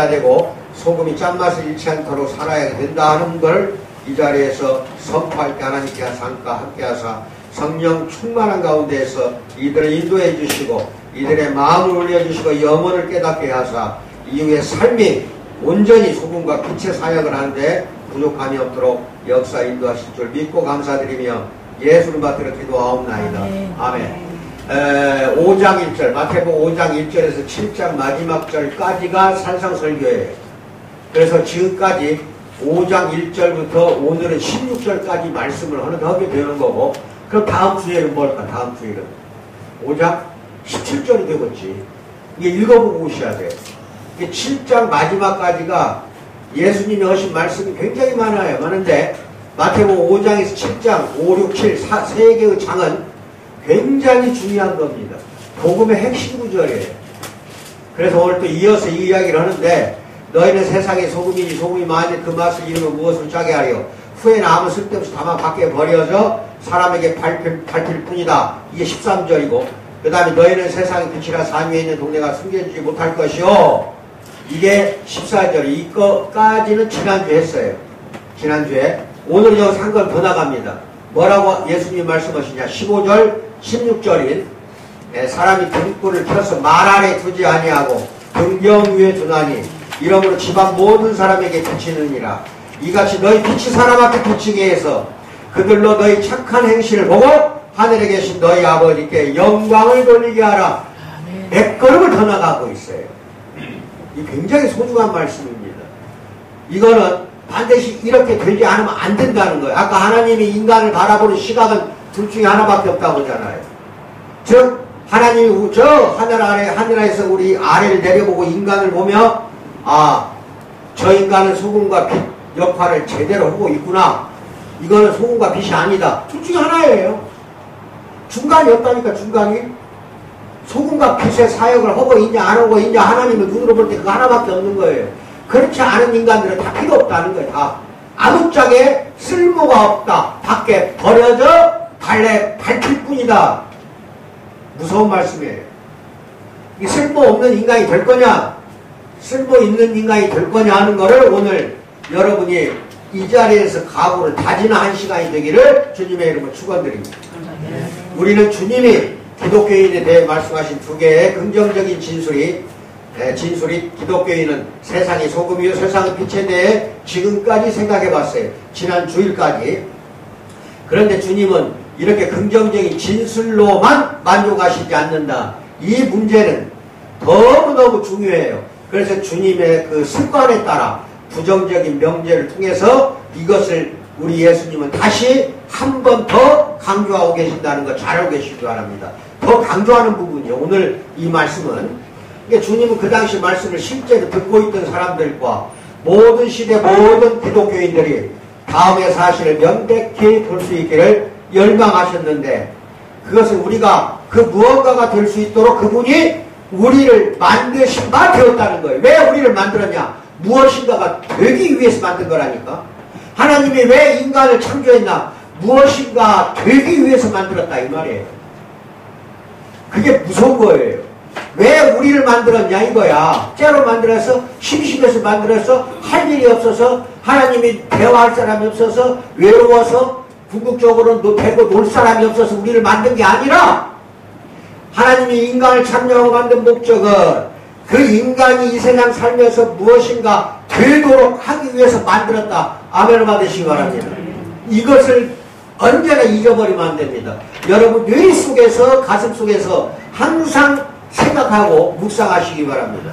지켜야 되고 소금이 짠맛을 잃지 않도록 살아야 된다 하는 걸 이 자리에서 선포할 때 하나님께 함께 하사 성령 충만한 가운데에서 이들을 인도해 주시고 이들의 마음을 올려주시고 영혼을 깨닫게 하사 이후의 삶이 온전히 소금과 빛의 사역을 하는데 부족함이 없도록 역사 인도하실 줄 믿고 감사드리며 예수를 받들어 기도하옵나이다. 아멘. 5장 1절 마태복음 5장 1절에서 7장 마지막 절까지가 산상설교예요. 그래서 지금까지 5장 1절부터 오늘은 16절까지 말씀을 하게 되는 거고, 그럼 다음 주에는 뭘까? 다음 주에는 5장 17절이 되겠지. 이게 읽어보고 오셔야 돼요. 7장 마지막까지가 예수님이 하신 말씀이 굉장히 많은데 마태복음 5장에서 7장 5, 6, 7 세 개의 장은 굉장히 중요한 겁니다. 복음의 핵심 구절이에요. 그래서 오늘 또 이어서 이 이야기를 하는데, 너희는 세상의 소금이니 소금이 만일 그 맛을 잃으면 무엇을 짜게 하려? 후에는 아무 쓸데없이 다만 밖에 버려져 사람에게 밟힐 뿐이다. 이게 13절이고, 그 다음에 너희는 세상의 빛이라 산 위에 있는 동네가 숨겨지지 못할 것이요. 이게 14절. 이거까지는 지난주에 했어요. 지난주에. 오늘 여기서 한 건 더 나갑니다. 뭐라고 예수님이 말씀하시냐? 15절 16절인 사람이 등불을 켜서 말 아래 두지 아니하고 등경 위에 두나니 이러므로 집안 모든 사람에게 비치느니라. 이같이 너희 빛이 사람 앞에 비치게 해서 그들로 너희 착한 행실을 보고 하늘에 계신 너희 아버지께 영광을 돌리게 하라. 몇 걸음을 더 나가고 있어요. 이 굉장히 소중한 말씀입니다. 이거는 반드시 이렇게 되지 않으면 안 된다는 거예요. 아까 하나님이 인간을 바라보는 시각은 둘 중에 하나밖에 없다고 하잖아요. 즉 하나님이 저 하늘에서 우리 아래를 내려보고 인간을 보며 저 인간은 소금과 빛 역할을 제대로 하고 있구나. 이거는 소금과 빛이 아니다. 둘 중에 하나예요. 중간이 없다니까. 중간이 소금과 빛의 사역을 하고 있냐 안 하고 있냐 하나님은 눈으로 볼 때 그거 하나밖에 없는 거예요. 그렇지 않은 인간들은 다 필요 없다는 거예요. 다 아무짝에 쓸모가 없다. 밖에 버려져 밟힐 뿐이다. 무서운 말씀이에요. 이 쓸모없는 인간이 될 거냐 쓸모 있는 인간이 될 거냐 하는 거를 오늘 여러분이 이 자리에서 각오를 다지는 한 시간이 되기를 주님의 이름으로 축원드립니다. 우리는 주님이 기독교인에 대해 말씀하신 두 개의 긍정적인 진술이 기독교인은 세상의 소금이요 세상의 빛에 대해 지금까지 생각해 봤어요. 지난 주일까지. 그런데 주님은 이렇게 긍정적인 진술로만 만족하시지 않는다. 이 문제는 너무너무 중요해요. 그래서 주님의 그 습관에 따라 부정적인 명제를 통해서 이것을 우리 예수님은 다시 한 번 더 강조하고 계신다는 거 잘 알고 계시기 바랍니다. 더 강조하는 부분이요. 오늘 이 말씀은 주님은 그 당시 말씀을 실제로 듣고 있던 사람들과 모든 시대 모든 기독교인들이 다음의 사실을 명백히 볼 수 있기를 열망하셨는데, 그것은 우리가 그 무언가가 될 수 있도록 그분이 우리를 만드신 바 되었다는 거예요. 왜 우리를 만들었냐? 무엇인가가 되기 위해서 만든 거라니까. 하나님이 왜 인간을 창조했나? 무엇인가 되기 위해서 만들었다 이 말이에요. 그게 무서운 거예요. 왜 우리를 만들었냐 이거야. 째로 만들어서 심심해서 만들어서 할 일이 없어서 하나님이 대화할 사람이 없어서 외로워서 궁극적으로 배고 놀 사람이 없어서 우리를 만든 게 아니라, 하나님이 인간을 창조하고 만든 목적은 그 인간이 이 세상 살면서 무엇인가 되도록 하기 위해서 만들었다. 아멘을 받으시기 바랍니다. 이것을 언제나 잊어버리면 안 됩니다. 여러분 뇌 속에서 가슴 속에서 항상 생각하고 묵상하시기 바랍니다.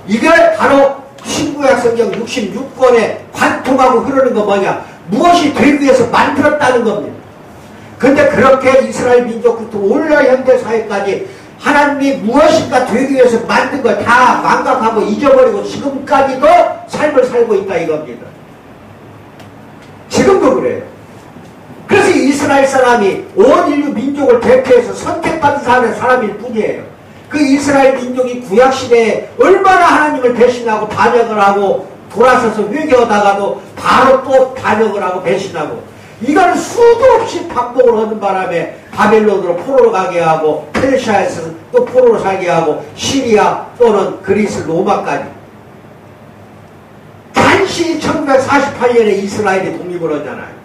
이게 바로 신구약 성경 66권에 관통하고 흐르는 거 뭐냐? 무엇이 되기 위해서 만들었다는 겁니다. 근데 그렇게 이스라엘 민족부터 오늘날 현대사회까지 하나님이 무엇인가 되기 위해서 만든 걸 다 망각하고 잊어버리고 지금까지도 삶을 살고 있다 이겁니다. 지금도 그래요. 그래서 이스라엘 사람이 온 인류 민족을 대표해서 선택받은 사람일 뿐이에요. 그 이스라엘 민족이 구약시대에 얼마나 하나님을 배신하고 반역을 하고 돌아서서 회개하다가도 바로 또 반역을 하고 배신하고, 이거는 수도 없이 반복을 하는 바람에 바벨론으로 포로로 가게 하고 페르시아에서 또 포로로 살게 하고 시리아 또는 그리스 로마까지 마치 1948년에 이스라엘이 독립을 하잖아요.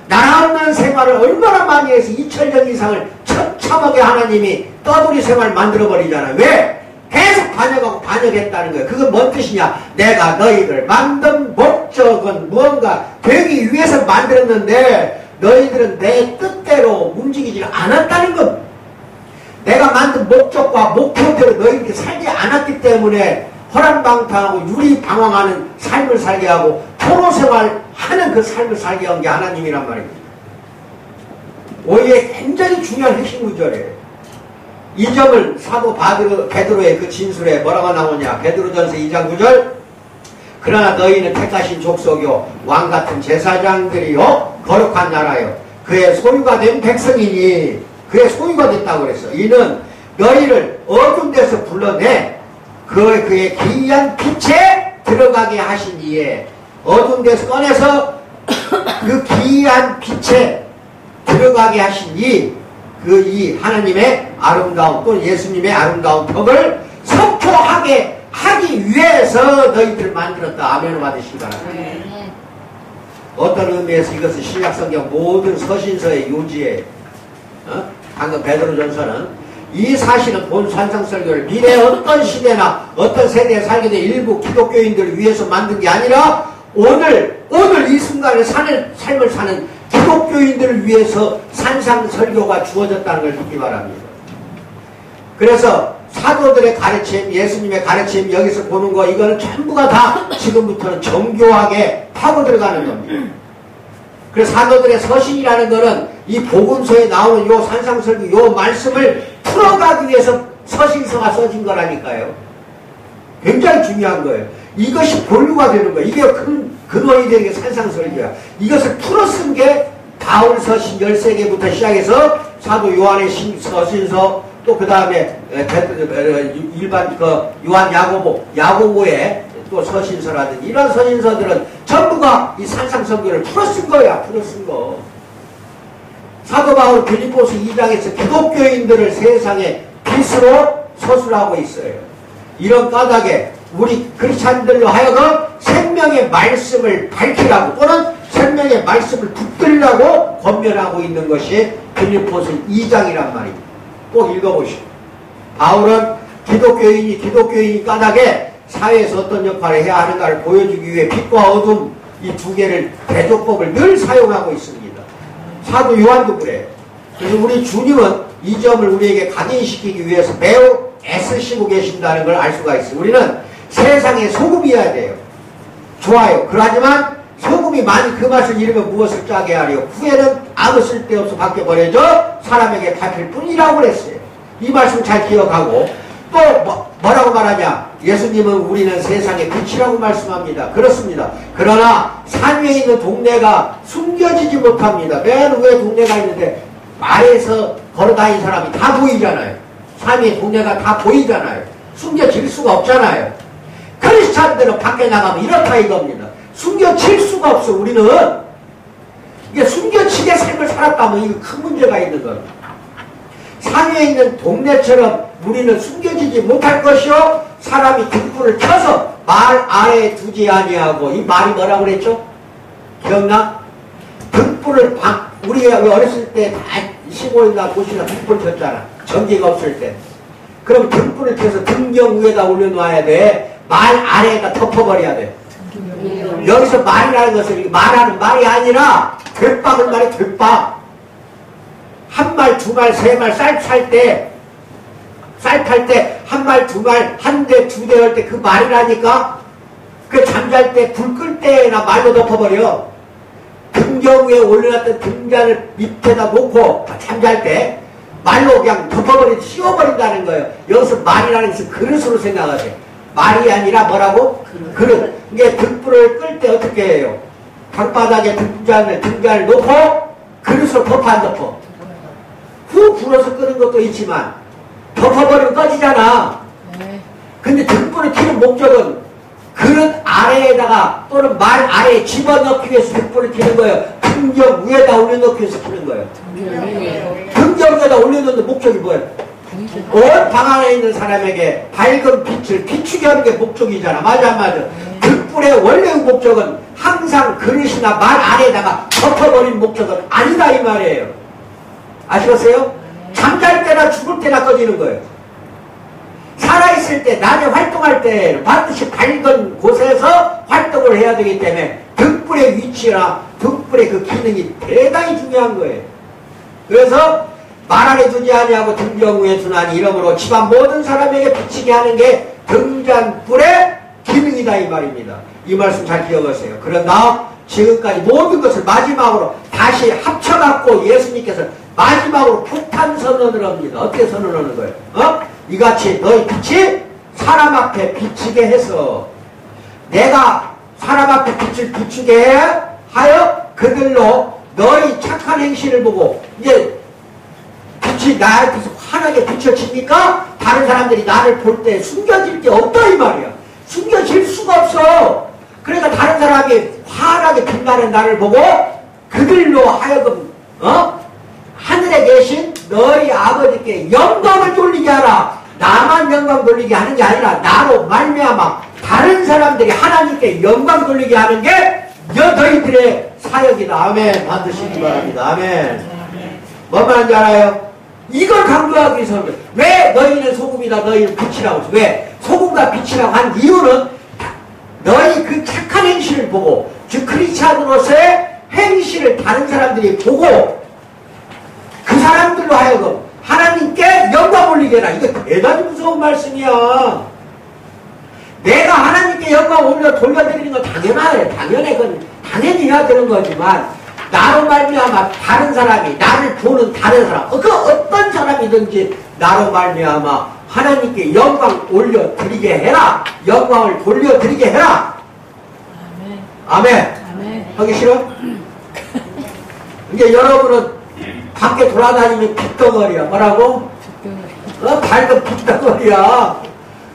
나라 없는 생활을 얼마나 많이 해서 2000년 이상을 처참하게 하나님이 떠돌이 생활을 만들어버리잖아요. 왜? 계속 반역하고 반역했다는 거예요. 그건 뭔 뜻이냐? 내가 너희를 만든 목적은 무언가 되기 위해서 만들었는데 너희들은 내 뜻대로 움직이지 않았다는 것. 내가 만든 목적과 목표대로 너희들이 살지 않았기 때문에 허랑방탕하고 유리방황하는 삶을 살게 하고 포로생활하는 그 삶을 살게 한 게 하나님이란 말입니다. 오히려 굉장히 중요한 핵심 구절이에요. 이 점을 사도 베드로의 그 진술에 뭐라고 나오냐? 베드로전서 2장 9절. 그러나 너희는 택하신 족속이요 왕같은 제사장들이요 거룩한 나라요 그의 소유가 된 백성이니, 그의 소유가 됐다고 그랬어. 이는 너희를 어두운 데서 불러내 그의 기이한 빛에 들어가게 하신 이에, 어두운 데서 꺼내서 그 기이한 빛에 들어가게 하신 이 하나님의 아름다운 또는 예수님의 아름다운 덕을 선포하게 하기 위해서 너희들을 만들었다. 아멘을 받으시기 바랍니다. 네. 어떤 의미에서 이것은 신약성경 모든 서신서의 요지예요. 방금 베드로전서는 이 사실은 본 산상설교를 미래 어떤 시대나 어떤 세대에 살게 된 일부 기독교인들을 위해서 만든 게 아니라 오늘 이 순간에 삶을 사는 기독교인들을 위해서 산상설교가 주어졌다는 걸 믿기 바랍니다. 그래서 사도들의 가르침, 예수님의 가르침 여기서 보는 거 이거는 전부가 다 지금부터는 정교하게 파고 들어가는 겁니다. 그래서 사도들의 서신이라는 거는 이 복음서에 나오는 요 산상설교 요 말씀을 풀어가기 위해서 서신서가 써진 거라니까요. 굉장히 중요한 거예요. 이것이 본류가 되는 거예요. 이게 근원이 되는 게 산상설교야. 이것을 풀어 쓴 게 바울 서신 13개부터 시작해서 사도 요한의 서신서, 또 그 다음에 일반 요한 야고보의 또 서신서라든지 이런 서신서들은 전부가 이 산상설교를 풀어 쓴 거야. 풀어 쓴 거. 사도 바울 빌립보서 2장에서 기독교인들을 세상의 빛으로 서술하고 있어요. 이런 까닭에 우리 크리스찬들로 하여금 생명의 말씀을 밝히라고 또는 생명의 말씀을 붙들라고 권면하고 있는 것이 빌립보서 2장이란 말입니다. 꼭 읽어보시고. 바울은 기독교인이 까닭에 사회에서 어떤 역할을 해야 하는가를 보여주기 위해 빛과 어둠 이 두 개를 대조법을 늘 사용하고 있습니다. 사도 요한도 그래요. 그래서 우리 주님은 이 점을 우리에게 각인시키기 위해서 매우 애쓰시고 계신다는 걸 알 수가 있어요. 우리는 세상의 소금이어야 돼요. 좋아요. 그러하지만 소금이 많이 그 맛을 잃으면 무엇을 짜게 하려? 후에는 아무 쓸데없어 밖에 버려져 사람에게 밟힐 뿐이라고 그랬어요. 이 말씀 잘 기억하고 또 뭐라고 말하냐? 예수님은 우리는 세상의 빛이라고 말씀합니다. 그렇습니다. 그러나 산 위에 있는 동네가 숨겨지지 못합니다. 맨 위에 동네가 있는데 아래에서 걸어다니는 사람이 다 보이잖아요. 산 위에 동네가 다 보이잖아요. 숨겨질 수가 없잖아요. 크리스찬들은 밖에 나가면 이렇다 이겁니다. 숨겨질 수가 없어. 우리는 이게 숨겨지게 삶을 살았다면 이거 큰 문제가 있는 겁니다. 산 위에 있는 동네처럼 우리는 숨겨지지 못할 것이요 사람이 등불을 켜서 말 아래에 두지 아니하고, 이 말이 뭐라고 그랬죠? 기억나? 등불을 우리가 어렸을 때 다 시골이나 도시나 등불 켰잖아. 전기가 없을 때. 그럼 등불을 켜서 등경 위에다 올려놔야 돼. 말 아래에다 덮어버려야 돼. 여기서 말이라는 것은 말하는 말이 아니라 될박은 말이 될박. 한 말, 두 말, 세 말 쌀 팔 때 한 말, 두 말, 한 대, 두 대 할 때 그 말이라니까. 그 잠잘 때 불 끌 때나 말로 덮어버려. 등경 위에 올려놨던 등잔을 밑에다 놓고 잠잘 때 말로 그냥 덮어버리고 씌워버린다는 거예요. 여기서 말이라는 것은 그릇으로 생각하세요. 말이 아니라 뭐라고? 그릇. 이게 등불을 끌 때 어떻게 해요? 방바닥에 등잔을 놓고 그릇으로 덮어 안 덮어? 후 불어서 끄는 것도 있지만 덮어버리면 꺼지잖아. 근데 등불을 켜는 목적은 그릇 아래에다가 또는 말 아래에 집어넣기 위해서 등불을 켜는 거예요. 등경 위에다 올려놓기 위해서 켜는 거예요. 등경 위에다 올려놓는 목적이 뭐예요? 온 방 안에 있는 사람에게 밝은 빛을 비추게 하는 게 목적이잖아. 맞아 안 맞아? 등불 등불의 원래의 목적은 항상 그릇이나 말 안에다가 덮어버린 목적은 아니다 이 말이에요. 아시겠어요? 잠잘 때나 죽을 때나 꺼지는 거예요. 살아있을 때, 낮에 활동할 때 반드시 밝은 곳에서 활동을 해야 되기 때문에 등불의 위치나 등불의 그 기능이 대단히 중요한 거예요. 그래서 말 안에 두지 아니하고 등병 위에 두나니 이러므로 집안 모든 사람에게 비치게 하는 게 등잔불의 기능이다 이 말입니다. 이 말씀 잘 기억하세요. 그러나 지금까지 모든 것을 마지막으로 다시 합쳐갖고 예수님께서 마지막으로 폭탄 선언을 합니다. 어떻게 선언하는 거예요? 이같이 너희 빛이 사람 앞에 비치게 해서 내가 사람 앞에 빛을 비추게 하여 그들로 너희 착한 행실을 보고 이제 빛이 나한테서 환하게 비춰지니까 다른 사람들이 나를 볼 때 숨겨질 게 없다 이 말이야. 숨겨질 수가 없어. 그러니까 다른 사람이 환하게 빛나는 나를 보고 그들로 하여금 하늘에 계신 너희 아버지께 영광을 돌리게 하라. 나만 영광 돌리게 하는 게 아니라 나로 말미암아 다른 사람들이 하나님께 영광 돌리게 하는 게 너희들의 사역이다. 아멘. 반드시 이 바랍니다. 아멘. 뭔 말인지 알아요? 이걸 강조하기 위해서 왜 너희는 소금이다 너희는 빛이라고 했어. 왜? 소금과 빛이라고 한 이유는 너희 그 착한 행실을 보고 즉 크리스찬으로서의 행실을 다른 사람들이 보고 그 사람들로 하여금 하나님께 영광 올리게 해라. 이거 대단히 무서운 말씀이야. 내가 하나님께 영광 돌려드리는 건 당연해. 그건 당연히 해야 되는 거지만 나로 말미암아 다른 사람이 나를 보는 다른 사람 그 어떤 사람이든지 나로 말미암아 하나님께 영광 올려드리게 해라. 영광을 돌려드리게 해라. 아멘. 아멘. 하기 싫어? 이제 여러분은 밖에 돌아다니면 빗덩어리야. 뭐라고? 밝은 빗덩어리야.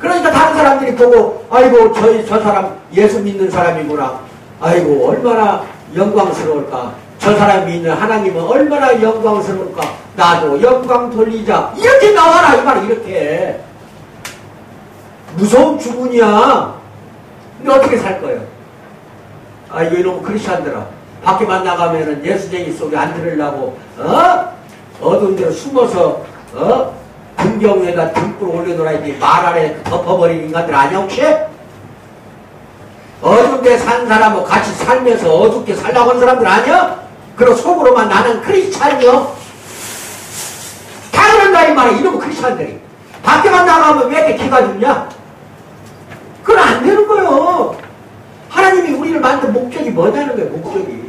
그러니까 다른 사람들이 보고 아이고 저 사람 예수 믿는 사람이구나. 아이고 얼마나 영광스러울까. 저 사람이 믿는 하나님은 얼마나 영광스러울까. 나도 영광 돌리자. 이렇게 나와라 이 말. 이렇게 무서운 주문이야. 근데 어떻게 살 거예요? 아이고 이놈 크리스찬들아 밖에만 나가면은 예수쟁이 속에 안 들으려고 어두운 데로 숨어서 등경 위에다 등불 올려놓으라 했더니 말 아래 덮어버린 인간들 아니야 혹시? 어두운 데 산 사람하고 같이 살면서 어둡게 살라고 하는 사람들 아니야? 그리고 속으로만 나는 크리스찬이요? 다 그런다 이 말이야. 이놈의 크리스찬들이 밖에만 나가면 왜 이렇게 기가 죽냐? 그건 안 되는 거예요. 하나님이 우리를 만든 목적이 뭐냐는 거예요. 목적이.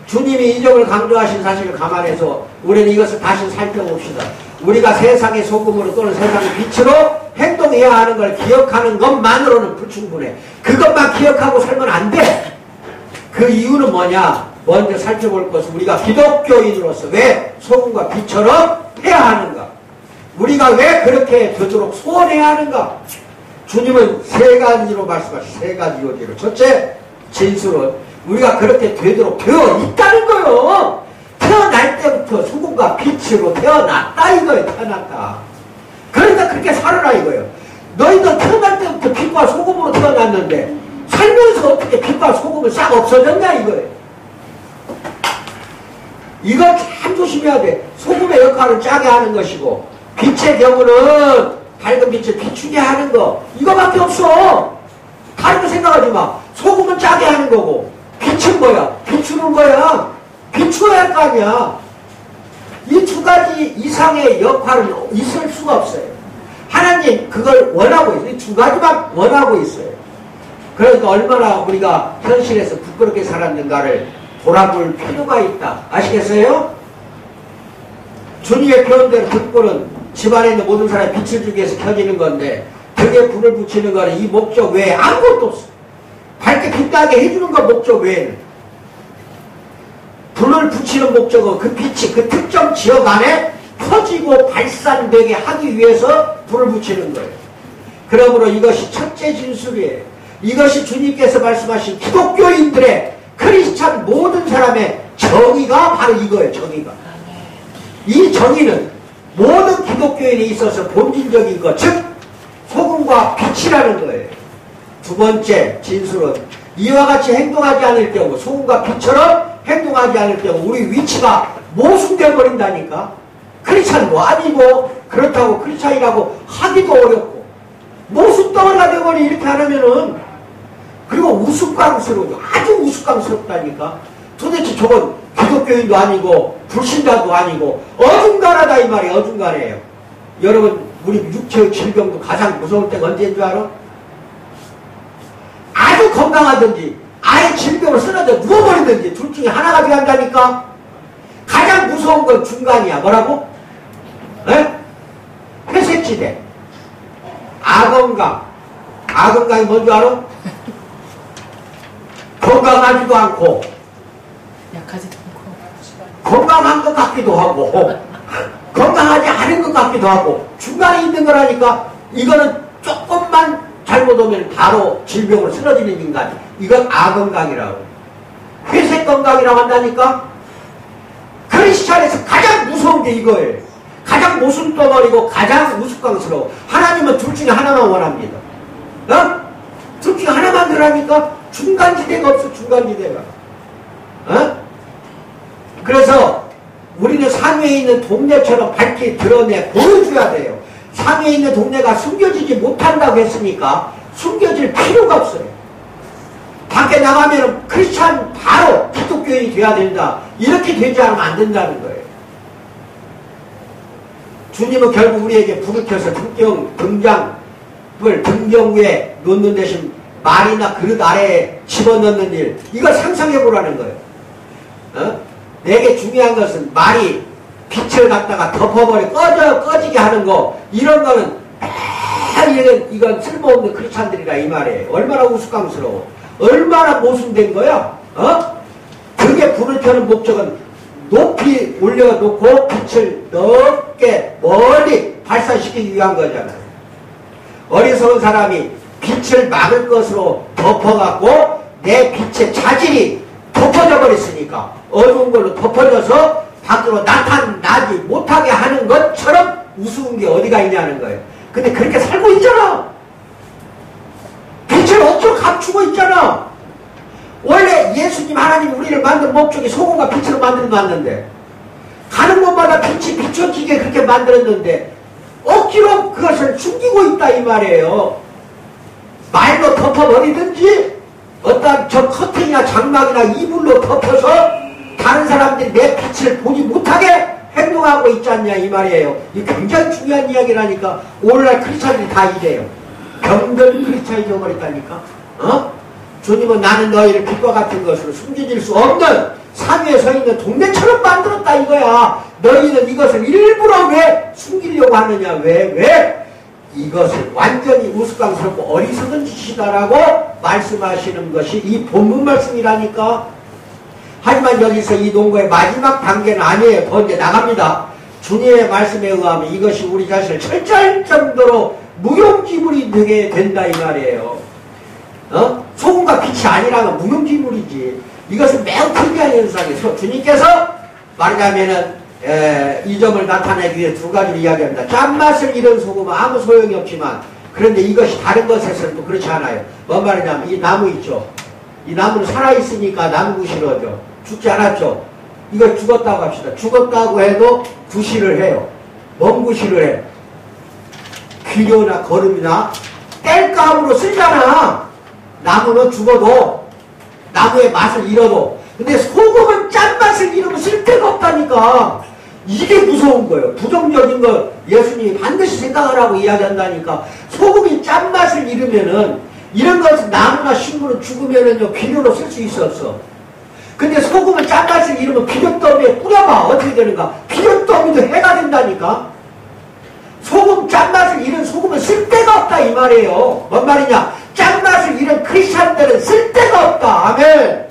주님이 이 점을 강조하신 사실을 감안해서 우리는 이것을 다시 살펴봅시다. 우리가 세상의 소금으로 또는 세상의 빛으로 행동해야 하는 걸 기억하는 것만으로는 불충분해. 그것만 기억하고 살면 안 돼. 그 이유는 뭐냐? 먼저 살펴볼 것은 우리가 기독교인으로서 왜 소금과 빛처럼 해야 하는가? 우리가 왜 그렇게 되도록 소원해야 하는가? 주님은 세 가지로 말씀하시죠. 세 가지 요지로. 첫째, 진술은 우리가 그렇게 되도록 되어 있다는 거요. 태어날 때부터 소금과 빛으로 태어났다 이거예요. 태어났다. 그러니까 그렇게 살아라 이거예요. 너희도 태어날 때부터 빛과 소금으로 태어났는데 살면서 어떻게 빛과 소금은 싹 없어졌냐 이거예요. 이거 참 조심해야 돼. 소금의 역할은 짜게 하는 것이고 빛의 경우는 밝은 빛을 비추게 하는 거 이거밖에 없어. 다른 거 생각하지 마. 소금은 짜게 하는 거고 빛은 뭐야? 비추는 거야. 비추어야 할 거 아니야. 이 두 가지 이상의 역할은 있을 수가 없어요. 하나님 그걸 원하고 있어요. 이 두 가지만 원하고 있어요. 그러니까 얼마나 우리가 현실에서 부끄럽게 살았는가를 돌아볼 필요가 있다. 아시겠어요? 주님의 표현대로 등불은 집안에 있는 모든 사람이 빛을 주기 위해서 켜지는 건데 등에 불을 붙이는 거는 이 목적 외에 아무것도 없어. 밝게 빛나게 해주는 것 목적 외에는. 불을 붙이는 목적은 그 빛이 그 특정 지역 안에 퍼지고 발산되게 하기 위해서 불을 붙이는 거예요. 그러므로 이것이 첫째 진술이에요. 이것이 주님께서 말씀하신 기독교인들의 크리스찬 모든 사람의 정의가 바로 이거예요. 정의가. 이 정의는 모든 기독교인에 있어서 본질적인 것, 즉 소금과 빛이라는 거예요. 두 번째 진술은 이와 같이 행동하지 않을 경우, 소금과 빛처럼 행동하지 않을 경우 우리 위치가 모순되어 버린다니까. 크리스찬도 아니고 그렇다고 크리스찬이라고 하기도 어렵고 모순덩어리가 되어버리 이렇게 하려면은. 그리고 우스꽝스러워요. 아주 우스꽝스럽다니까. 도대체 저건 기독교인도 아니고 불신자도 아니고 어중간하다 이 말이에요. 어중간해요. 여러분 우리 육체의 질병도 가장 무서울 때가 언제인 줄 알아? 아주 건강하든지 아예 질병을 쓰러져 누워버리든지 둘 중에 하나가 돼야 한다니까. 가장 무서운 건 중간이야. 뭐라고? 에? 회색지대, 악건강. 악건강이 뭔지 알아? 건강하지도 않고 약하지도 않고 건강한 것 같기도 하고 건강하지 않은 것 같기도 하고 중간에 있는 거라니까. 이거는 조금만 잘못 오면 바로 질병으로 쓰러지는 인간. 이건 악건강이라고. 회색 건강이라고 한다니까. 크리스찬에서 가장 무서운 게 이거예요. 가장 모순덩어리고 가장 우스꽝스러워. 하나님은 둘 중에 하나만 원합니다. 어? 둘 중에 하나만 들으라니까. 중간지대가 없어. 중간지대가. 어? 그래서 우리는 상위에 있는 동네처럼 밝게 드러내 보여줘야 돼요. 상위에 있는 동네가 숨겨지지 못한다고 했으니까 숨겨질 필요가 없어요. 밖에 나가면 크리스찬 바로 기독교인이 돼야 된다. 이렇게 되지 않으면 안 된다는 거예요. 주님은 결국 우리에게 불을 켜서 등장을 등경 위에 놓는 대신 말이나 그릇 아래에 집어넣는 일, 이걸 상상해 보라는 거예요. 어? 내게 중요한 것은 말이 빛을 갖다가 덮어버려 꺼지게 하는 거, 이런 거는 이건 쓸모없는 크리스찬들이라 이 말이에요. 얼마나 우스꽝스러워. 얼마나 모순된 거야. 어? 그게 불을 켜는 목적은 높이 올려놓고 빛을 넓게 멀리 발산시키기 위한 거잖아요. 어리석은 사람이 빛을 막을 것으로 덮어갖고 내 빛의 자질이 덮어져 버렸으니까 어두운 걸로 덮어져서 밖으로 나타나지 못하게 하는 것처럼 우스운 게 어디가 있냐는 거예요. 근데 그렇게 살고 있잖아. 빛을 억지로 감추고 있잖아. 원래 예수님 하나님 우리를 만든 목적이 소금과 빛으로 만들어놨는데 가는 곳마다 빛이 비춰지게 그렇게 만들었는데 억지로 그것을 숨기고 있다 이 말이에요. 말로 덮어버리든지 어떤 저 커튼이나 장막이나 이불로 덮어서 다른 사람들이 내 빛을 보지 못하게 행동하고 있지 않냐 이 말이에요. 이게 굉장히 중요한 이야기라니까. 오늘날 크리스찬들이 다 이래요. 병든 크리스찬이 되어버렸다니까. 어? 주님은 나는 너희를 빛과 같은 것으로 숨겨질 수 없는 상위에 서 있는 동네처럼 만들었다 이거야. 너희는 이것을 일부러 왜 숨기려고 하느냐. 왜? 이것을 완전히 우스꽝스럽고 어리석은 짓이다라고 말씀하시는 것이 이 본문 말씀이라니까. 하지만 여기서 이 농구의 마지막 단계는 아니에요. 더 이제 나갑니다. 주님의 말씀에 의하면 이것이 우리 자신을 철저할 정도로 무용지물이 되게 된다 이 말이에요. 어? 소금과 빛이 아니라면 무용지물이지. 이것은 매우 특이한 현상이에요. 주님께서 말하자면은 이 점을 나타내기 위해 두 가지를 이야기합니다. 짠맛을 잃은 소금은 아무 소용이 없지만 그런데 이것이 다른 것에서는 또 그렇지 않아요. 뭔 말이냐면 이 나무 있죠. 이 나무는 살아있으니까 나무 구실하죠. 죽지 않았죠. 이거 죽었다고 합시다. 죽었다고 해도 구실을 해요. 뭔 구실을 해? 귀료나 거름이나 땔감으로 쓰잖아. 나무는 죽어도 나무의 맛을 잃어도. 근데 소금은 짠맛을 잃으면 쓸데가 없다니까. 이게 무서운 거예요. 부정적인 거 예수님이 반드시 생각하라고 이야기한다니까. 소금이 짠맛을 잃으면은 이런 것은 나무나 식물은 죽으면은요 비료로 쓸 수 있었어. 근데 소금은 짠맛을 잃으면 비료더미에 뿌려봐. 어떻게 되는가? 비료더미도 해가 된다니까. 소금 짠맛을 잃은 소금은 쓸데가 없다 이 말이에요. 뭔 말이냐? 짠맛을 잃은 크리스찬들은 쓸데가 없다. 아멘.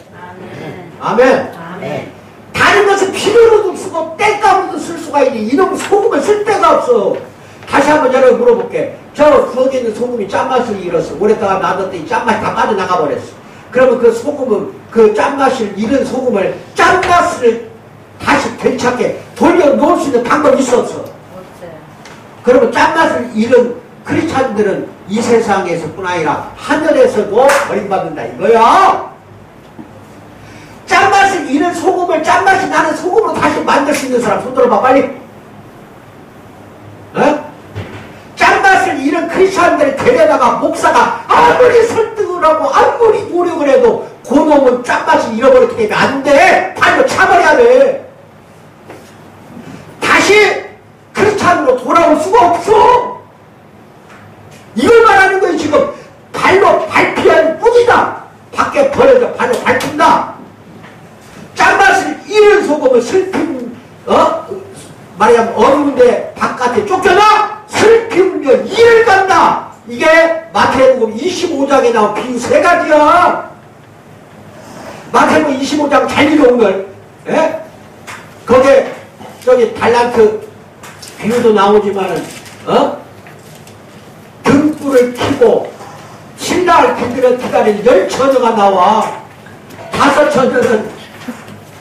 아멘. 아멘. 다른 것은 필요로도 쓰고 땔감으로도 쓸 수가 있니. 이놈 소금은 쓸데가 없어. 다시 한번 여러분 물어볼게. 거기 있는 소금이 짠맛을 잃었어. 오랫동안 놔뒀더니 짠맛이 다 빠져나가 버렸어. 그러면 그 소금은 그 짠맛을 잃은 소금을 짠맛을 다시 되찾게 돌려놓을 수 있는 방법이 있어 없어? 없어요. 그러면 짠맛을 잃은 크리스찬들은 이 세상에서뿐 아니라 하늘에서도 버림받는다 이거야. 짠맛을 잃은 소금을 짠맛이 나는 소금으로 다시 만들 수 있는 사람 손 들어봐 빨리. 어? 짠맛을 잃은 크리스천들을 데려다가 목사가 아무리 설득을 하고 아무리 노력을 해도 그놈은 짠맛을 잃어버리게 되면 안 돼. 발로 차버려야 돼. 다시 크리스찬으로 돌아올 수가 없어. 이걸 말하는 거예요. 지금 발로 밟히는 뿐이다. 밖에 버려져 발로 밟힌다. 짠맛을 잃은 소금은 슬픔 말하자면 어두운데 바깥에 쫓겨나 슬픔으로 이를 간다. 이게 마태복음 25장에 나온 비유 세 가지야. 마태복음 25장 잘 읽어 오늘. 예? 거기에 저기 달란트 비유도 나오지만은 등불을 켜고 신랑을 기다리는 10처녀가 나와. 5처녀는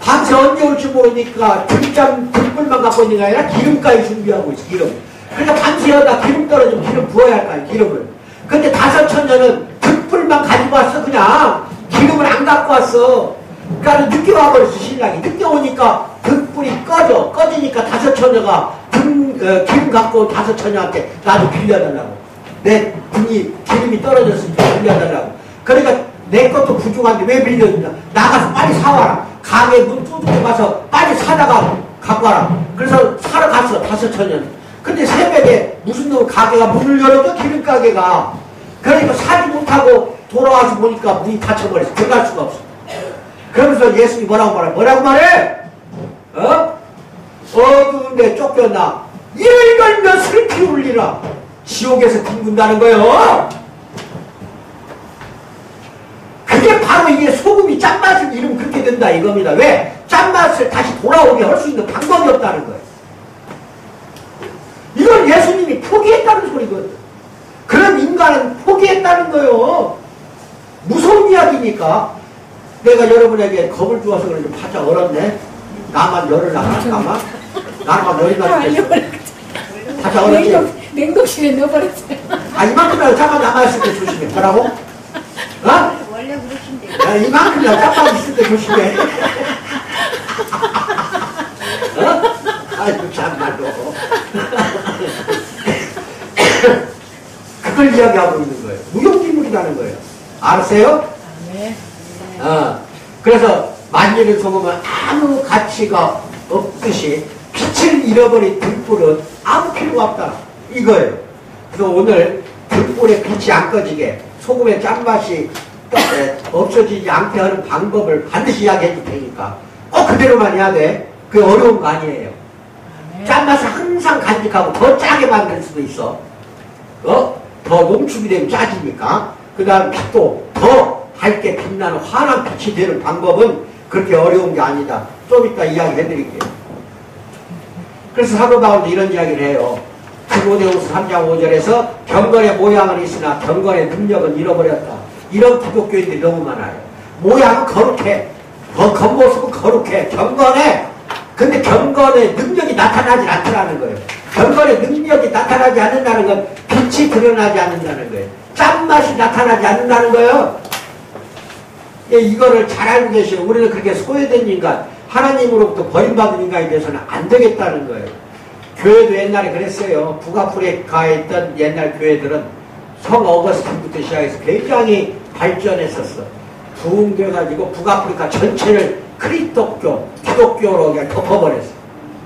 밤새 언제 올지 모르니까 등불만 갖고 있는 게 아니라 기름까지 준비하고 있어. 기름. 그러니까 밤새 여다 기름 떨어지면 기름 부어야 할 거 아니야. 기름을. 근데 5처녀는 등불만 가지고 왔어. 그냥 기름을 안 갖고 왔어. 그러니까 늦게 와버렸어. 신랑이 늦게 오니까 등불이 꺼지니까 5처녀가 기름 갖고 온 5처녀한테 나도 빌려달라고. 내 등이 기름이 떨어졌으니까 빌려달라고. 그러니까 내 것도 부족한데 왜 빌려준다. 나가서 빨리 사와라. 가게 문 뚜둑이 가서 빨리 사다가 갖고 와라. 그래서 사러 갔어. 5처녀는. 근데 새벽에 무슨 놈 가게가 문을 열어줘. 기름가게가. 그러니까 사지 못하고 돌아와서 보니까 문이 닫혀버렸어. 들어갈 수가 없어. 그러면서 예수님이 뭐라고 말해? 어두운데 쫓겨나 이를 걸며 슬피 울리라. 지옥에서 뒹군다는 거예요. 그게 바로 이게 소금이 짠맛을 잃으면 그렇게 된다 이겁니다. 왜? 짠맛을 다시 돌아오게 할 수 있는 방법이 없다는 거예요. 이걸 예수님이 포기했다는 소리거든. 그런 인간은 포기했다는 거예요. 무서운 이야기니까. 내가 여러분에게 겁을 주어서 그래 좀 살짝 얼었네. 나만 열을 나갈까봐? 나만 열이 나겠어. 살짝 얼었지? 냉동실에 넣어버렸어요. 아 이만큼이라도 잠깐 남아있을 때 조심해. 뭐라고? 원래 그러신데. 야, 이만큼이라도 잠깐 있을 때 조심해. 아이고 참말로. 그걸 이야기하고 있는 거예요. 무용지물이라는 거예요. 알았어요? 네. 그래서 만일을 속으면 아무 가치가 없듯이 빛을 잃어버린 등불은 아무 필요가 없다. 이거예요. 그래서 오늘 등불에 빛이 안 꺼지게 소금의 짠맛이 없어지지 않게 하는 방법을 반드시 이야기해 줄 테니까 꼭 그대로만 해야 돼. 그게 어려운 거 아니에요. 짠맛을 항상 간직하고 더 짜게 만들 수도 있어. 더 농축이 되면 짜지니까. 그 다음 빛도 더 밝게 빛나는 환한 빛이 되는 방법은 그렇게 어려운 게 아니다. 좀 이따 이야기 해드릴게요. 그래서 사도 바울도 이런 이야기를 해요. 디모데후서 3장 5절에서 경건의 모양은 있으나 경건의 능력은 잃어버렸다. 이런 기독교인들이 너무 많아요. 모양은 거룩해. 겉모습은 거룩해. 경건해. 근데 경건의 능력이 나타나지 않더라는 거예요. 경건의 능력이 나타나지 않는다는 건 빛이 드러나지 않는다는 거예요. 짠맛이 나타나지 않는다는 거예요. 이거를 잘 알고 계셔요. 우리는 그렇게 소외된 인간, 하나님으로부터 버림받은 인간이 돼서는 안 되겠다는 거예요. 교회도 옛날에 그랬어요. 북아프리카에 있던 옛날 교회들은 성 어거스틴부터 시작해서 굉장히 발전했었어. 부흥돼가지고 북아프리카 전체를 크리스토교, 기독교로 그냥 덮어버렸어.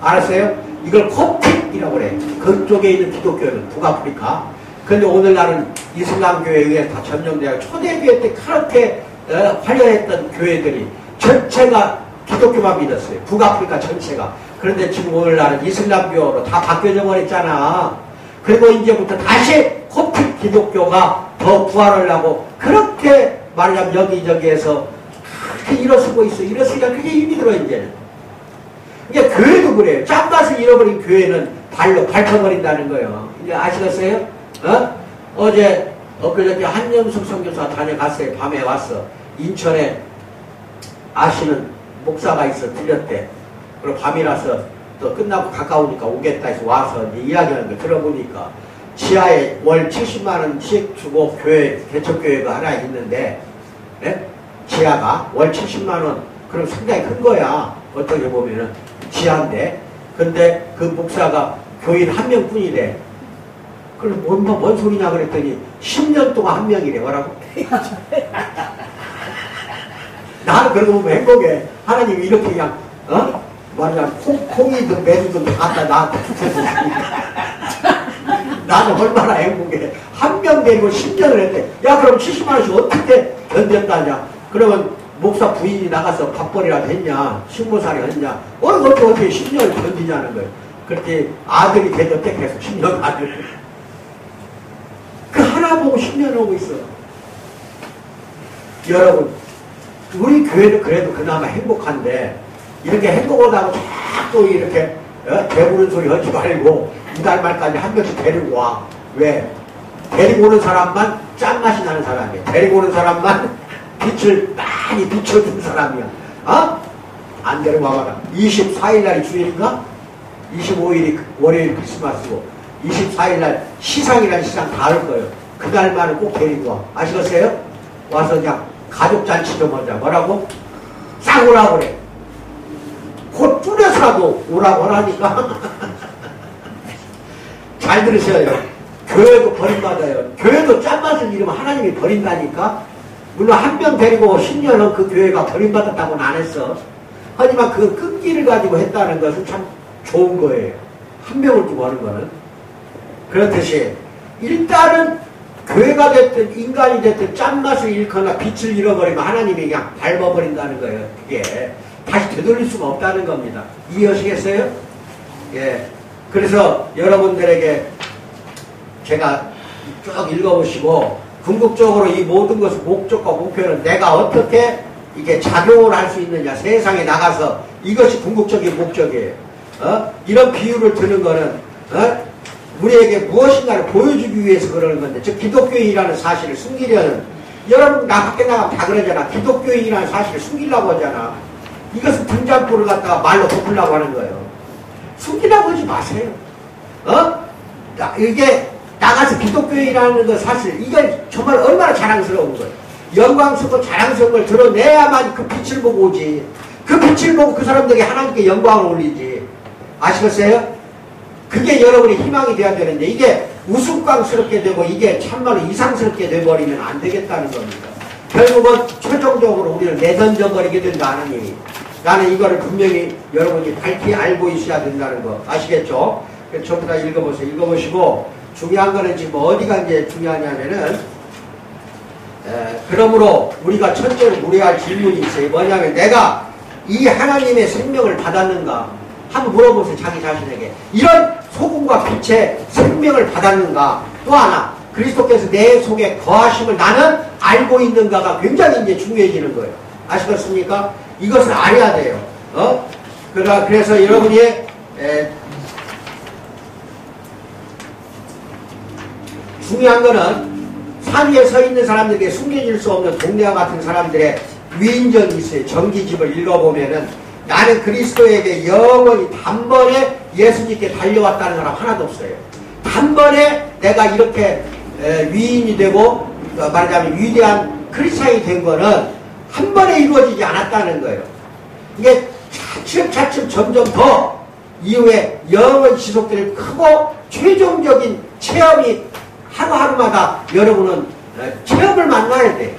알았어요? 이걸 코픽이라고 그래. 그쪽에 있는 기독교는 북아프리카. 근데 오늘날은 이슬람교회에 의해 다 점령되어 초대교회 때 그렇게 화려했던 교회들이 전체가 기독교만 믿었어요. 북아프리카 전체가. 그런데 지금 오늘날은 이슬람교로 다 바뀌어져 버렸잖아. 그리고 이제부터 다시 코픽 기독교가 더 부활을 하고 그렇게 말하자면 여기저기에서 그렇게 일어서고 있어. 일어서니까 그게 힘이 들어 이제는. 이게 교회도 그래요. 짠맛을 잃어버린 교회는 발로 밟혀버린다는 거예요. 이제 아시겠어요? 어제 엊그저께 한영숙 선교사 다녀갔어요. 밤에 왔어. 인천에 아시는 목사가 있어. 들렸대. 그리고 밤이라서 또 끝나고 가까우니까 오겠다 해서 와서 이제 이야기하는 걸 들어보니까 지하에 월 70만 원씩 주고 교회, 개척교회가 하나 있는데, 예? 지하가 월 70만 원, 그럼 상당히 큰 거야. 어떻게 보면은 지하인데. 근데 그 목사가 교인 한 명뿐이래. 그럼 뭔 소리냐 그랬더니 10년 동안 한 명이래. 뭐라고? 나는 그러고 보면 행복해. 하나님이 이렇게 그냥 말하자면 콩이든 매두든 다 갖다 나한테 주니까 나는 얼마나 행복해. 한 명 데리고 10년을 했대. 야 그럼 70만 원씩 어떻게 견뎠다냐. 그러면 목사 부인이 나가서 밥벌이라도 했냐, 식모살이 했냐, 어떻게 10년을 견디냐는 거예요. 그렇게 아들이 대접택해서 10년 아들. 그 하나 보고 10년 오고 있어. 여러분, 우리 교회는 그래도 그나마 행복한데, 이렇게 행복하다고 자꾸 이렇게 배부른 소리 하지 말고, 이달 말까지 한 명씩 데리고 와. 왜? 데리고 오는 사람만 짠맛이 나는 사람이야. 데리고 오는 사람만 빛을 많이 비춰준 사람이야. 안 데리고 와봐라. 24일날이 주일인가? 25일이 월요일 크리스마스고 24일날 시상이라는 시상 다 할 거예요. 그날만은 꼭 데리고 와. 아시겠어요? 와서 그냥 가족잔치 좀 하자. 뭐라고? 싹 오라고 그래. 곧 줄여서라도 오라고 하니까 잘 들으셔요. 교회도 버림받아요. 교회도 짠맛을 잃으면 하나님이 버린다니까. 물론 한 명 데리고 10년은 그 교회가 버림받았다고는 안 했어. 하지만 그 끈기를 가지고 했다는 것은 참 좋은 거예요. 한 명을 두고 하는 거는. 그렇듯이 일단은 교회가 됐든 인간이 됐든 짠맛을 잃거나 빛을 잃어버리면 하나님이 그냥 밟아버린다는 거예요. 그게 다시 되돌릴 수가 없다는 겁니다. 이해하시겠어요? 예. 그래서 여러분들에게 제가 쭉 읽어보시고 궁극적으로 이 모든 것의 목적과 목표는 내가 어떻게 이게 작용을 할 수 있느냐, 세상에 나가서 이것이 궁극적인 목적이에요. 이런 비유를 드는 거는 우리에게 무엇인가를 보여주기 위해서 그러는 건데, 즉 기독교인이라는 사실을 숨기려는, 여러분 나 밖에 나가면 다 그러잖아. 기독교인이라는 사실을 숨기려고 하잖아. 이것은 등잔불을 갖다가 말로 덮으려고 하는 거예요. 숨기려고 하지 마세요. 이게 나가서 기독교인이라는 것 사실, 이건 정말 얼마나 자랑스러운 거예요. 영광스럽고 자랑스러운 걸 드러내야만 그 빛을 보고 오지. 그 빛을 보고 그 사람들에게 하나님께 영광을 올리지. 아시겠어요? 그게 여러분의 희망이 돼야 되는데, 이게 우스꽝스럽게 되고 이게 참말로 이상스럽게 돼버리면 안 되겠다는 겁니다. 결국은 최종적으로 우리를 내던져버리게 된다, 하나님이. 나는 이거를 분명히 여러분이 밝히 알고 있어야 된다는 거. 아시겠죠? 전부 다 읽어보세요. 읽어보시고, 중요한 거는 지금 어디가 이제 중요하냐면은, 그러므로 우리가 첫째로 물어야 할 질문이 있어요. 뭐냐면, 내가 이 하나님의 생명을 받았는가? 한번 물어보세요. 자기 자신에게. 이런 소금과 빛의 생명을 받았는가? 또 하나, 그리스도께서 내 속에 거하심을 나는 알고 있는가가 굉장히 이제 중요해지는 거예요. 아시겠습니까? 이것을 알아야 돼요. 그래서 여러분이 중요한 거는 산 위에 서 있는 사람들에게 숨겨질 수 없는 동네와 같은 사람들의 위인전이 있어요. 정기집을 읽어보면은 나는 그리스도에게 영원히 단번에 예수님께 달려왔다는 사람 하나도 없어요. 단번에 내가 이렇게 위인이 되고 말하자면 위대한 크리스찬이 된 거는 한 번에 이루어지지 않았다는 거예요. 이게 차츰차츰 점점 더 이후에 영원히 지속될 크고 최종적인 체험이 하루하루마다 여러분은 체험을 만나야 돼.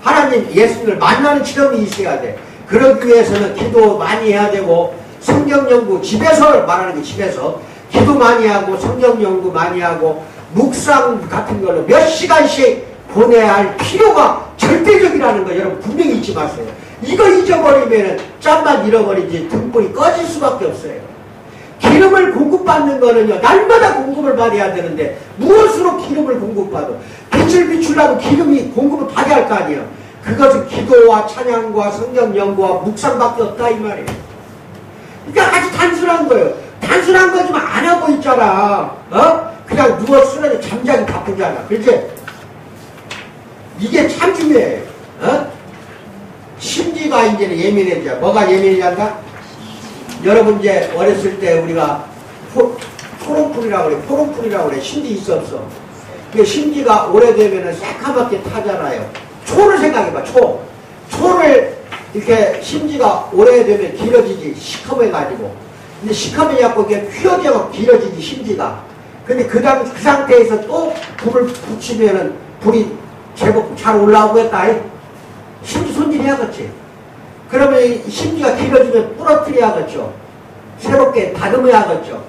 하나님 예수님을 만나는 체험이 있어야 돼. 그러기 위해서는 기도 많이 해야 되고 성경 연구, 집에서 말하는 게 집에서 기도 많이 하고 성경 연구 많이 하고 묵상 같은 걸로 몇 시간씩 보내야 할 필요가 절대적이라는 거 여러분 분명히 잊지 마세요. 이거 잊어버리면 짬만 잃어버리지 등불이 꺼질 수밖에 없어요. 기름을 공급받는 거는요, 날마다 공급을 받아야 되는데 무엇으로 기름을 공급받아? 빛을 비추려고 기름이 공급을 받아야 할 거 아니에요. 그것은 기도와 찬양과 성경 연구와 묵상밖에 없다 이 말이에요. 그러니까 아주 단순한 거예요. 단순한 거지만 안 하고 있잖아. 그냥 누워 쓰러져 잠자기 바쁘잖아. 그렇지? 이게 참 중요해요. 심지가 이제는 예민해져. 뭐가 예민해진다? 여러분 이제 어렸을 때 우리가 초롱풀이라고 그래. 포롱풀이라고 그래. 심지 있어 없어? 그 심지가 오래되면은 새까맣게 타잖아요. 초를 생각해봐. 초를 이렇게 심지가 오래되면 길어지지. 시커매가지고. 근데 시커매갖고 이게 휘어져서 길어지지 심지가. 근데 그 상태에서 또 불을 붙이면은 불이 제법 잘 올라오고 했다. 심지 손질해야겠지. 그러면 이 심지가 길어지면 부러뜨려야겠죠. 새롭게 다듬어야겠죠.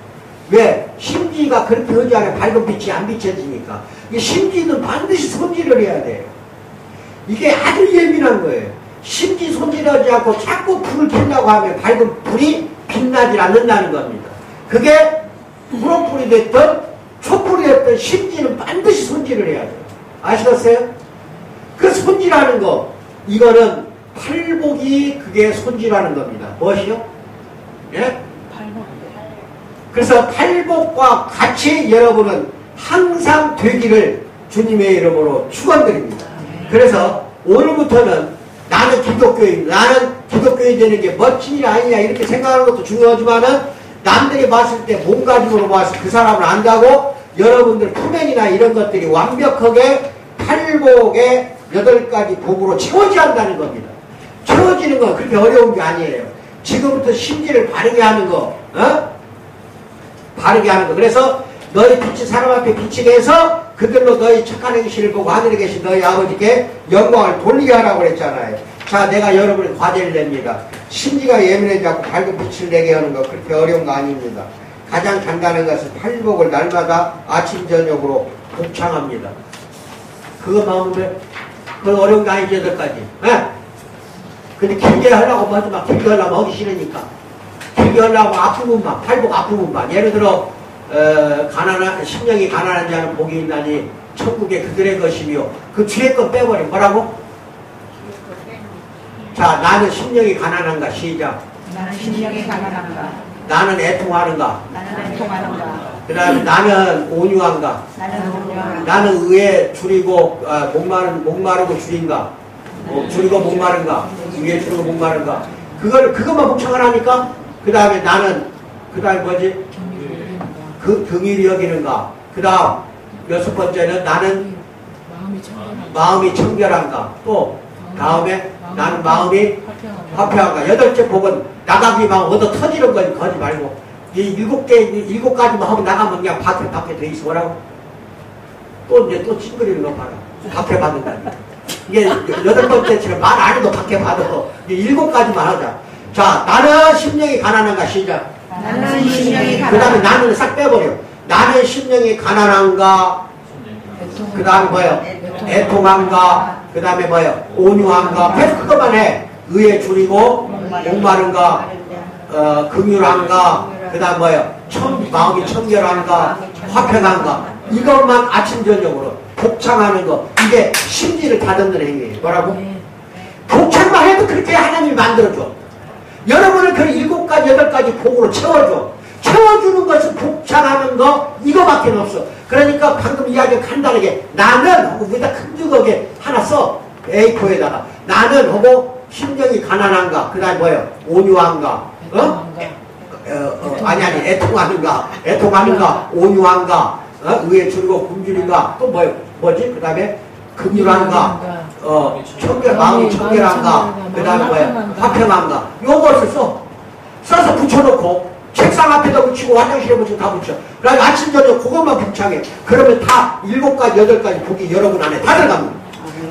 왜? 심지가 그렇게 하지 않아요. 밝은 빛이 안 비춰지니까. 이 심지는 반드시 손질을 해야 돼요. 이게 아주 예민한 거예요. 심지 손질하지 않고 자꾸 불을 켜려고 하면 밝은 불이 빛나지 않는다는 겁니다. 그게 무럭불이 됐든 촛불이 됐든 심지는 반드시 손질을 해야 돼요. 아시겠어요? 그 손질하는 거, 이거는 팔복이 그게 손질하는 겁니다. 무엇이요? 예? 그래서 팔복과 같이 여러분은 항상 되기를 주님의 이름으로 축원드립니다. 그래서 오늘부터는 나는 기독교인, 나는 기독교인 되는 게 멋진 일 아니냐 이렇게 생각하는 것도 중요하지만은 남들이 봤을 때 몸가짐으로 봐서 그 사람을 안다고 여러분들 품행이나 이런 것들이 완벽하게 팔복의 8가지 복으로 채워져야 한다는 겁니다. 채워지는 건 그렇게 어려운 게 아니에요. 지금부터 심지를 바르게 하는 거, 바르게 하는 거. 그래서 너희 빛이 사람 앞에 비치게 해서 그들로 너희 착한 행실을 보고 하늘에 계신 너희 아버지께 영광을 돌리게 하라고 그랬잖아요. 자, 내가 여러분의 과제를 냅니다. 심지가 예민해지 않고 밝은 빛을 내게 하는 거 그렇게 어려운 거 아닙니다. 가장 간단한 것은 팔복을 날마다 아침 저녁으로 복창합니다. 그것만 하면 그건 어려운 게 아니지. 8가지. 근데 길게 하려고 하지 마. 길게 하려면 하기 싫으니까. 길게 하려면 아프면만, 팔복 아프면만. 예를 들어 심령이 가난한 자는 복이 있나니 천국에 그들의 것이며 그 뒤에 건 빼버려. 뭐라고? 자, 나는 심령이 가난한가? 시작. 나는 심령이 가난한가? 나는 애통하는가? 나는 애통하는가? 그 다음에 나는 온유한가? 나는 온유한가? 나는 의에 줄이고 목마르고 줄인가? 줄이고 목마른가? 의에 줄이고 목마른가? 그것만 복창을 하니까 그 다음에 나는 그 다음에 뭐지? 긍휼히 여기는가? 그 다음 6번째는 나는 마음이 청결한가? 또 다음에 나는 마음이 화평한가? 8째 복은 나가기 막 얻어 터지는 거지. 거지 말고 이 7가지만 하고 나가면 그냥 밖에 돼 있어. 뭐라고? 또 찡그리는 거 봐라. 밖에 받는다니까. 이게 8번째처럼 말 안 해도 밖에 받아. 7가지만 하자. 자, 나는 심령이 가난한가? 시작. 나는 심령이 그 다음에 나는 싹 빼버려. 나는 심령이 가난한가? 그 다음에 뭐예요? 애통한가? 그 다음에 뭐예요? 온유한가? 계속 그것만 해. 의에 줄이고 목마른가? 긍휼한가? 그 다음 뭐예요? 마음이 청결한가? 화평한가? 이것만 아침 저녁으로 복창하는 거. 이게 심지를 다듬는 행위예요. 뭐라고? 복창만 해도 그렇게 하나님이 만들어줘. 여러분을 그 7가지 8가지 복으로 채워줘. 채워주는 것은 복창하는 거 이거밖에 없어. 그러니까 방금 이야기 간단하게 나는 하고 위에다 큰 주걱에 하나 써. A4에다가 나는 하고 심령이 가난한가? 그 다음에 뭐예요? 온유한가? 아니 애통하는가? 온유한가? 의에 줄이고 굶주린가? 또 뭐지? 그 다음에 긍휼한가? 마음이 청결한가? 그 다음에 뭐예요? 화평한가? 요것을 써서 붙여놓고 책상 앞에다 붙이고 화장실에 붙이고 다 붙여. 그 다음에 아침 저녁 그것만 복창해. 그러면 다 7가지 8가지 복이 여러분 안에 다 들어갑니다.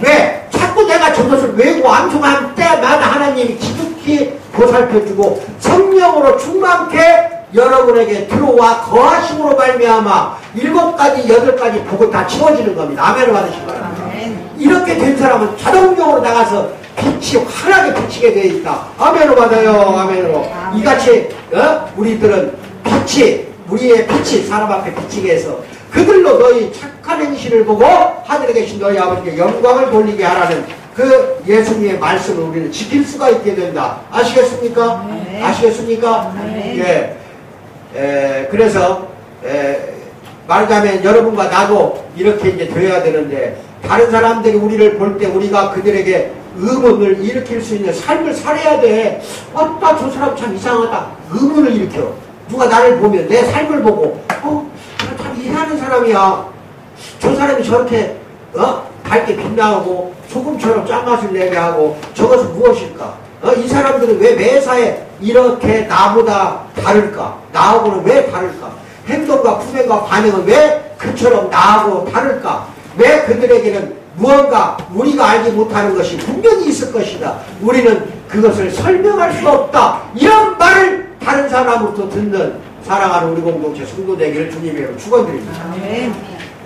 왜? 자꾸 내가 저것을 외고 암송한 때마다 하나님이 지극히 보살펴주고 성령으로 충만케 여러분에게 들어와 거하심으로 말미암아 7가지 8가지 복을 다 채워지는 겁니다. 아멘을 받으시기 바랍니다. 이렇게 된 사람은 자동적으로 나가서 빛이 환하게 비치게 되어 있다. 아멘으로 받아요. 아멘으로. 이같이 우리들은 우리의 빛이 사람 앞에 비치게 해서 그들로 너희 착한 행실을 보고 하늘에 계신 너희 아버지께 영광을 돌리게 하라는 그 예수님의 말씀을 우리는 지킬 수가 있게 된다. 아시겠습니까? 네. 아시겠습니까? 네. 예. 그래서 말하자면 여러분과 나도 이렇게 이제 돼야 되는데 다른 사람들이 우리를 볼 때 우리가 그들에게 의문을 일으킬 수 있는 삶을 살아야 돼. 저 사람 참 이상하다. 의문을 일으켜. 누가 나를 보면 내 삶을 보고 참 이해하는 사람이야. 저 사람이 저렇게 밝게 빛나고 소금처럼 짠맛을 내게 하고 저것은 무엇일까? 이 사람들은 왜 매사에 이렇게 나보다 다를까? 나하고는 왜 다를까? 행동과 품행과 반응은 왜 그처럼 나하고 다를까? 왜 그들에게는 무언가 우리가 알지 못하는 것이 분명히 있을 것이다. 우리는 그것을 설명할 수 없다. 이런 말을 다른 사람으로부터 듣는 사랑하는 우리 공동체 성도 되기를 주님의 이름으로 축원드립니다.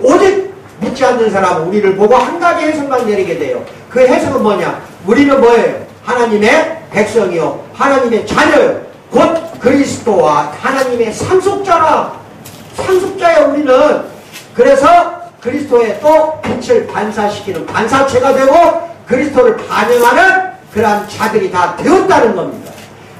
오직 믿지 않는 사람은 우리를 보고 한 가지 해석만 내리게 돼요. 그 해석은 뭐냐? 우리는 뭐예요? 하나님의 백성이요, 하나님의 자녀요, 곧 그리스도와 하나님의 상속자라. 상속자야 우리는. 그래서 그리스도의 또 빛을 반사시키는 반사체가 되고 그리스도를 반영하는 그러한 자들이 다 되었다는 겁니다.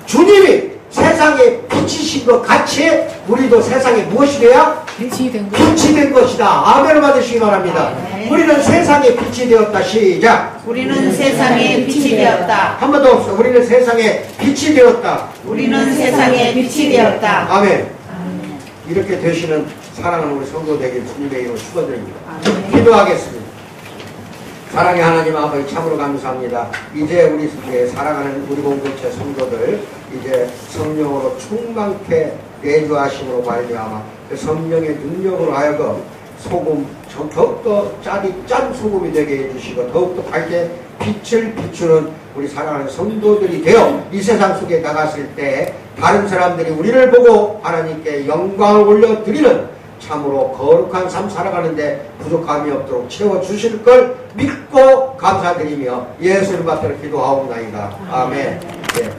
주님이 세상에 빛이신 것 같이 우리도 세상에 무엇이 돼야? 빛이 된 거. 빛이 된 것이다. 아멘을 받으시기 바랍니다. 우리는 세상에 빛이 되었다. 시작. 우리는 세상에 빛이 되었다. 한 번 더 없어. 우리는 세상에 빛이 되었다. 우리는 세상에 빛이 되었다. 아멘. 이렇게 되시는 사랑하는 우리 성도 되길 주님의 이름으로 축원드립니다. 기도하겠습니다. 사랑의 하나님 아버지 참으로 감사합니다. 이제 우리 사랑하는 우리 공동체 성도들 이제 성령으로 충만케 내주하심으로 말미암아 그 성령의 능력으로 하여금 소금 더욱더 짠 소금이 되게 해주시고 더욱더 밝게 빛을 비추는 우리 사랑하는 성도들이 되어 이 세상 속에 나갔을 때 다른 사람들이 우리를 보고 하나님께 영광을 올려드리는 참으로 거룩한 삶 살아가는데 부족함이 없도록 채워주실 걸 믿고 감사드리며 예수를 받들어 기도하옵나이다. 아멘. 네.